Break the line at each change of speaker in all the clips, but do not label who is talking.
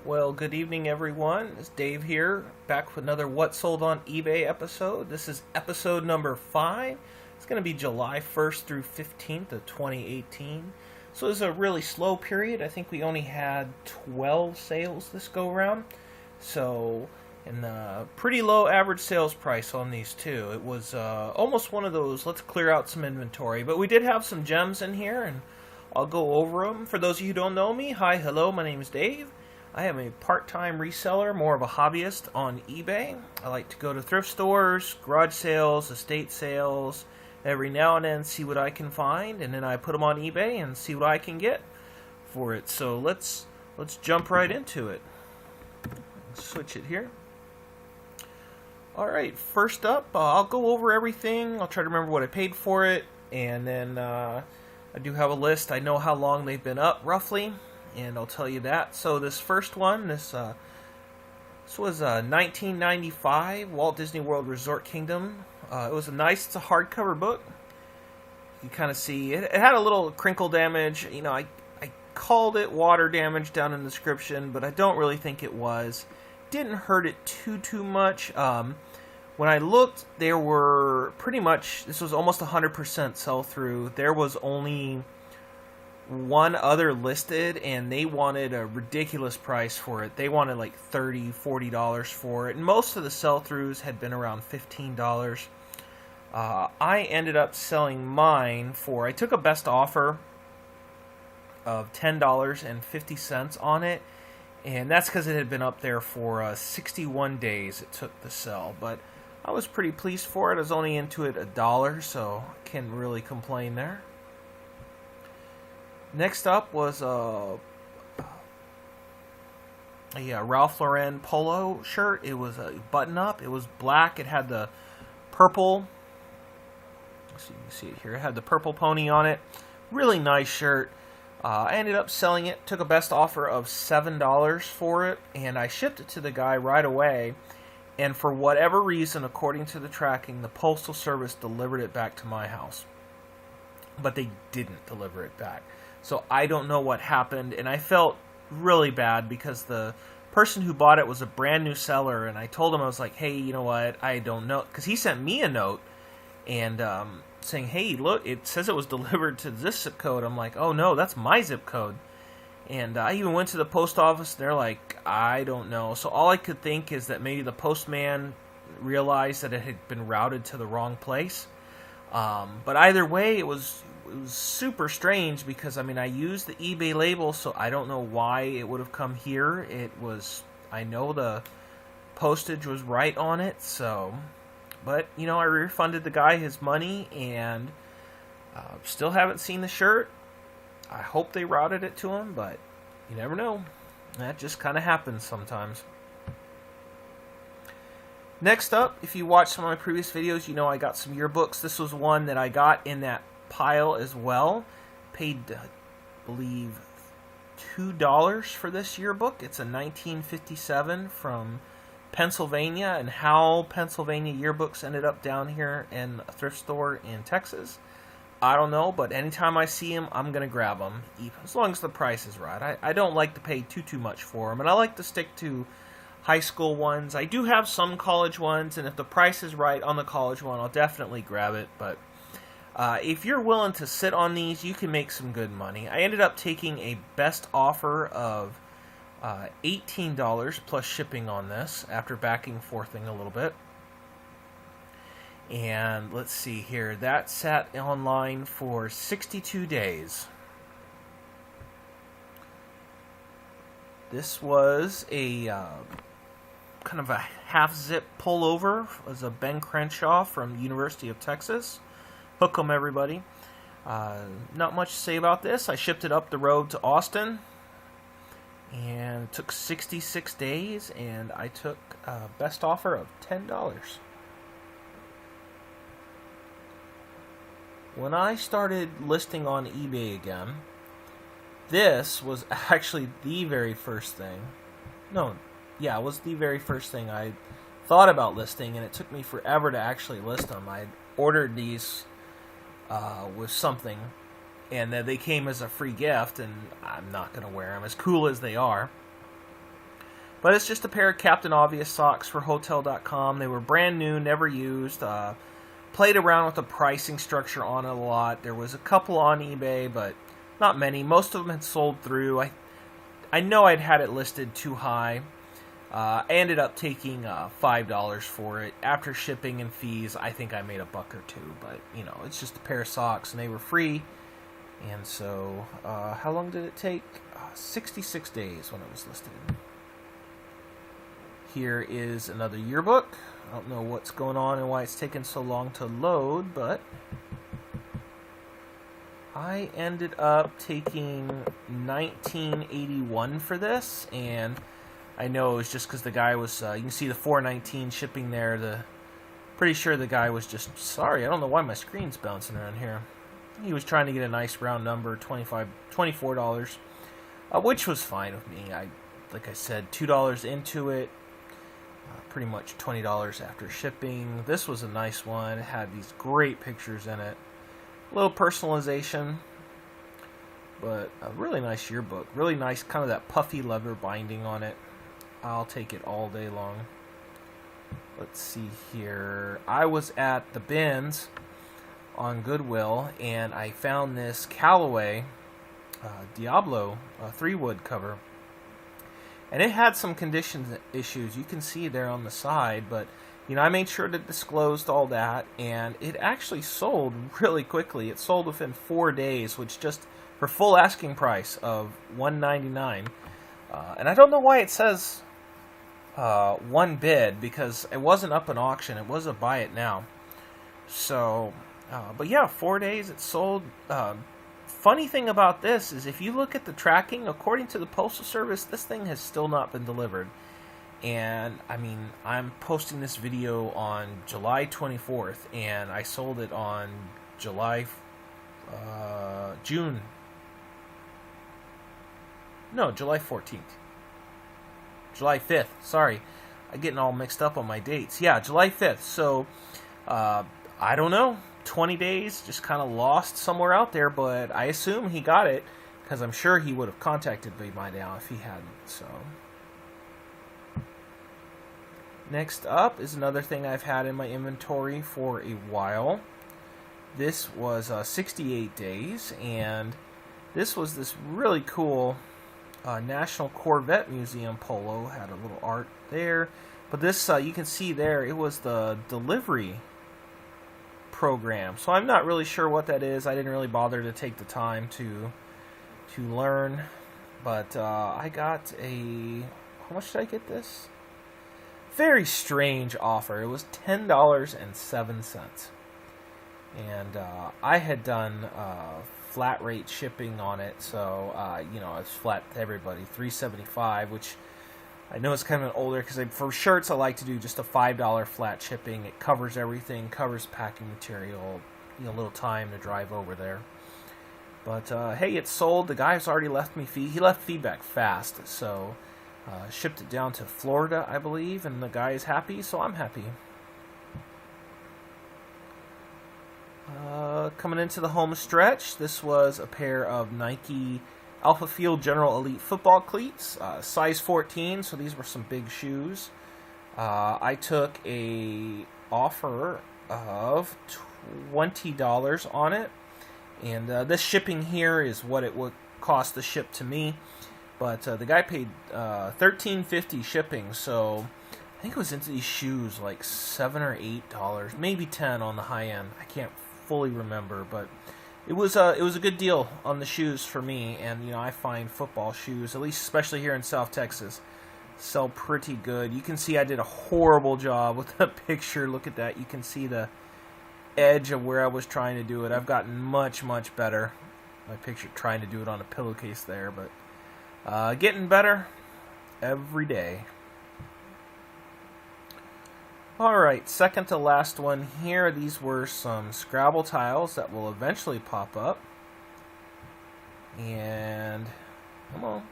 Well, good evening, everyone. It's Dave here, back with another What Sold on eBay episode. This is episode number 5. It's going to be July 1st through 15th of 2018. So it's a really slow period. I think we only had 12 sales this go around. So, and pretty low average sales price on these too. It was almost one of those, let's clear out some inventory. But we did have some gems in here, and I'll go over them. For those of you who don't know me, hi, hello, my name is Dave. I am a part-time reseller, more of a hobbyist on eBay. I like to go to thrift stores, garage sales, estate sales, every now and then see what I can find, and then I put them on eBay and see what I can get for it. So let's jump right into it. Switch it here. Alright, first up, I'll go over everything. I'll try to remember what I paid for it, and then I do have a list. I know how long they've been up, roughly, and I'll tell you that. So this first one, this was 1995 Walt Disney World Resort Kingdom. It was it's a hardcover book. You kind of see it had a little crinkle damage. You know, I called it water damage down in the description, but I don't really think it was. Didn't hurt it too much. When I looked, there were pretty much, this was almost 100% sell through. There was only one other listed, and they wanted a ridiculous price for it. They wanted like $30, $40 for it, and most of the sell-throughs had been around $15. I ended up selling mine for, I took a best offer of $10.50 on it, and that's because it had been up there for 61 days it took to sell, but I was pretty pleased for it. I was only into it $1, so I can't really complain there. Next up was a Ralph Lauren polo shirt. It was a button-up. It was black. It had the purple. So you can see it here. It had the purple pony on it. Really nice shirt. I ended up selling it. Took a best offer of $7 for it, and I shipped it to the guy right away. And for whatever reason, according to the tracking, the Postal Service delivered it back to my house. But they didn't deliver it back. So I don't know what happened, and I felt really bad because the person who bought it was a brand new seller, and I told him, I was like, hey, you know what, I don't know, because he sent me a note and saying, hey, look, it says it was delivered to this zip code. I'm like, oh no, that's my zip code. And I even went to the post office, and they're like, I don't know. So all I could think is that maybe the postman realized that it had been routed to the wrong place. But either way, it was super strange because, I mean, I used the eBay label, so I don't know why it would have come here. It was, I know the postage was right on it, so, but, you know, I refunded the guy his money, and still haven't seen the shirt. I hope they routed it to him, but you never know. That just kind of happens sometimes. Next up, if you watched some of my previous videos, you know I got some yearbooks. This was one that I got in that pile as well. Paid, I believe, $2 for this yearbook. It's a 1957 from Pennsylvania, and how Pennsylvania yearbooks ended up down here in a thrift store in Texas, I don't know, but anytime I see them, I'm going to grab them, as long as the price is right. I don't like to pay too much for them, and I like to stick to high school ones. I do have some college ones, and if the price is right on the college one, I'll definitely grab it. But if you're willing to sit on these, you can make some good money. I ended up taking a best offer of $18 plus shipping on this after backing forthing a little bit. And let's see here, that sat online for 62 days. This was a kind of a half-zip pullover. It was a Ben Crenshaw from University of Texas. Hook 'em, everybody. Not much to say about this. I shipped it up the road to Austin, and it took 66 days, and I took a best offer of $10. When I started listing on eBay again, this was actually the very first thing. It was the very first thing I thought about listing, and it took me forever to actually list them. I ordered these with something, and they came as a free gift, and I'm not going to wear them, as cool as they are. But it's just a pair of Captain Obvious socks for Hotel.com. They were brand new, never used. Played around with the pricing structure on it a lot. There was a couple on eBay, but not many. Most of them had sold through. I know I'd had it listed too high. I ended up taking $5 for it. After shipping and fees, I think I made $1 or $2. But, you know, it's just a pair of socks, and they were free. And so, how long did it take? 66 days when it was listed. Here is another yearbook. I don't know what's going on and why it's taken so long to load, but I ended up taking 1981 for this, and I know it was just because the guy was, you can see the 419 shipping there. Pretty sure the guy was just, sorry, I don't know why my screen's bouncing around here. He was trying to get a nice round number, $24, which was fine with me. Like I said, $2 into it, pretty much $20 after shipping. This was a nice one. It had these great pictures in it. A little personalization, but a really nice yearbook. Really nice, kind of that puffy leather binding on it. I'll take it all day long. Let's see here. I was at the bins on Goodwill, and I found this Callaway Diablo 3-wood cover. And it had some condition issues. You can see there on the side, but you know, I made sure to disclose all that, and it actually sold really quickly. It sold within 4 days, which just for full asking price of $199. And I don't know why it says one bid, because it wasn't up in auction. It was a buy it now. So, but yeah, 4 days it sold. Funny thing about this is if you look at the tracking, according to the Postal Service, this thing has still not been delivered. And, I mean, I'm posting this video on July 24th, and I sold it on July 14th. July 5th, sorry. I'm getting all mixed up on my dates. Yeah, July 5th. So, I don't know. 20 days, just kind of lost somewhere out there, but I assume he got it, because I'm sure he would have contacted me by now if he hadn't, so. Next up is another thing I've had in my inventory for a while. This was 68 days, and this was this really cool National Corvette Museum polo. Had a little art there, but this, you can see there, it was the delivery program. So I'm not really sure what that is. I didn't really bother to take the time to learn, but I got how much did I get this? Very strange offer. It was $10.07, and I had done flat rate shipping on it, so you know, it's flat to everybody, $3.75, which I know it's kind of an older, because for shirts I like to do just a $5 flat shipping. It covers everything, covers packing material, you know, a little time to drive over there. But hey, it's sold. The guy's already left me he left feedback fast, so shipped it down to Florida, I believe, and the guy is happy, so I'm happy. Coming into the home stretch, this was a pair of Nike Alpha Field General Elite football cleats, size 14, so these were some big shoes. I took a offer of $20 on it, and this shipping here is what it would cost to ship to me, but the guy paid $13.50 shipping, so I think it was into these shoes like $7 or $8, maybe $10 on the high end. I can't fully remember, but it was a good deal on the shoes for me, and you know, I find football shoes, at least especially here in South Texas, sell pretty good. You can see I did a horrible job with the picture. Look at that. You can see the edge of where I was trying to do it. I've gotten much, much better. My picture trying to do it on a pillowcase there, but getting better every day. Alright, second to last one here. These were some Scrabble tiles that will eventually pop up. And, come on.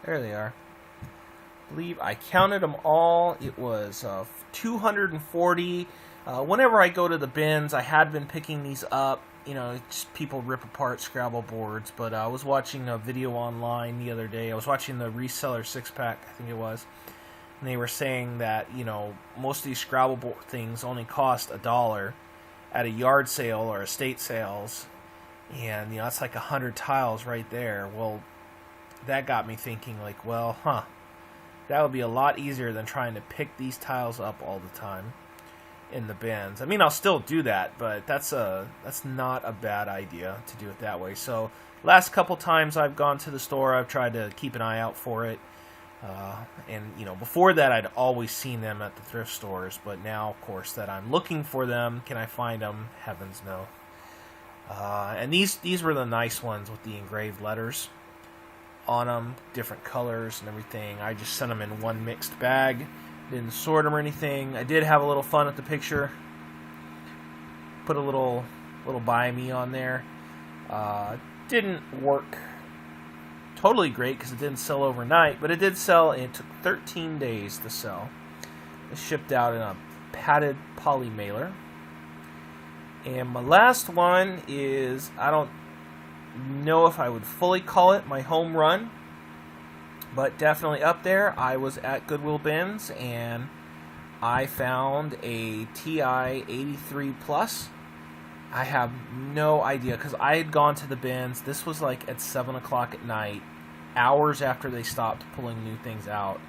There they are. I believe I counted them all. It was 240. Whenever I go to the bins, I had been picking these up just people rip apart Scrabble boards. But I was watching a video online the other day. I was watching the Reseller 6-pack, I think it was. And they were saying that, most of these Scrabble board things only cost $1 at a yard sale or estate sales. And, that's like 100 tiles right there. Well, that got me thinking, like, well, that would be a lot easier than trying to pick these tiles up all the time in the bins. I mean, I'll still do that, but that's not a bad idea to do it that way. So, last couple times I've gone to the store, I've tried to keep an eye out for it. And before that, I'd always seen them at the thrift stores, but now, of course, that I'm looking for them, can I find them? Heavens no. And these were the nice ones with the engraved letters on them, different colors and everything. I just sent them in one mixed bag, didn't sort them or anything. I did have a little fun at the picture. Put a little buy me on there. Didn't work totally great because it didn't sell overnight, but it did sell, and it took 13 days to sell. It shipped out in a padded poly mailer. And my last one is, I don't know if I would fully call it my home run, but definitely up there. I was at Goodwill Bins and I found a TI 83 Plus. I have no idea because I had gone to the bins. This was like at 7 o'clock at night, hours after they stopped pulling new things out,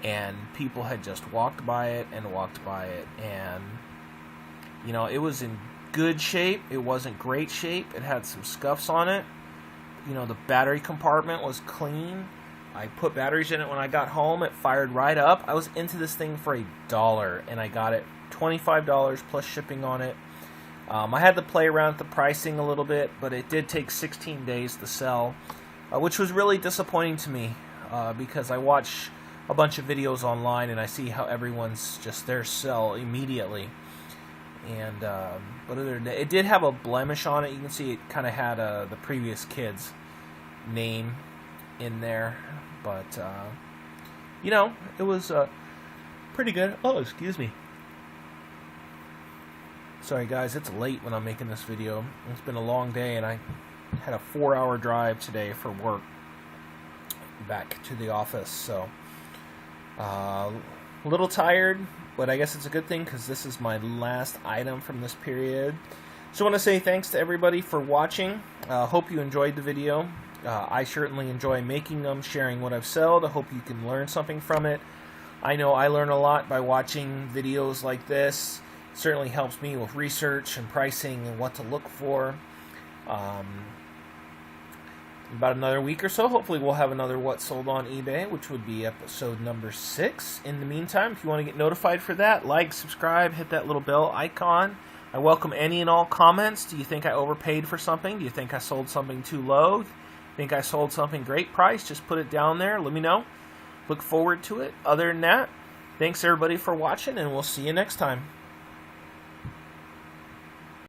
and people had just walked by it and walked by it, and it was in good shape. It wasn't great shape. It had some scuffs on it. The battery compartment was clean. I put batteries in it when I got home. It fired right up. I was into this thing for $1, and I got it $25 plus shipping on it. I had to play around with the pricing a little bit, but it did take 16 days to sell, which was really disappointing to me because I watch a bunch of videos online and I see how everyone's just their sell immediately. And but other than that, it did have a blemish on it. You can see it kind of had the previous kid's name in there, but it was pretty good. Oh, excuse me. Sorry guys, it's late when I'm making this video. It's been a long day and I had a 4-hour drive today for work back to the office, so a little tired, but I guess it's a good thing because this is my last item from this period. So I want to say thanks to everybody for watching. Hope you enjoyed the video. I certainly enjoy making them, sharing what I've sold. I hope you can learn something from it. I know I learn a lot by watching videos like this. It certainly helps me with research and pricing and what to look for. About another week or so, hopefully we'll have another What Sold on eBay, which would be episode number 6. In the meantime, if you want to get notified for that, like, subscribe, hit that little bell icon. I welcome any and all comments. Do you think I overpaid for something? Do you think I sold something too low? Think I sold something great price? Just put it down there. Let me know. Look forward to it. Other than that, thanks everybody for watching, and we'll see you next time.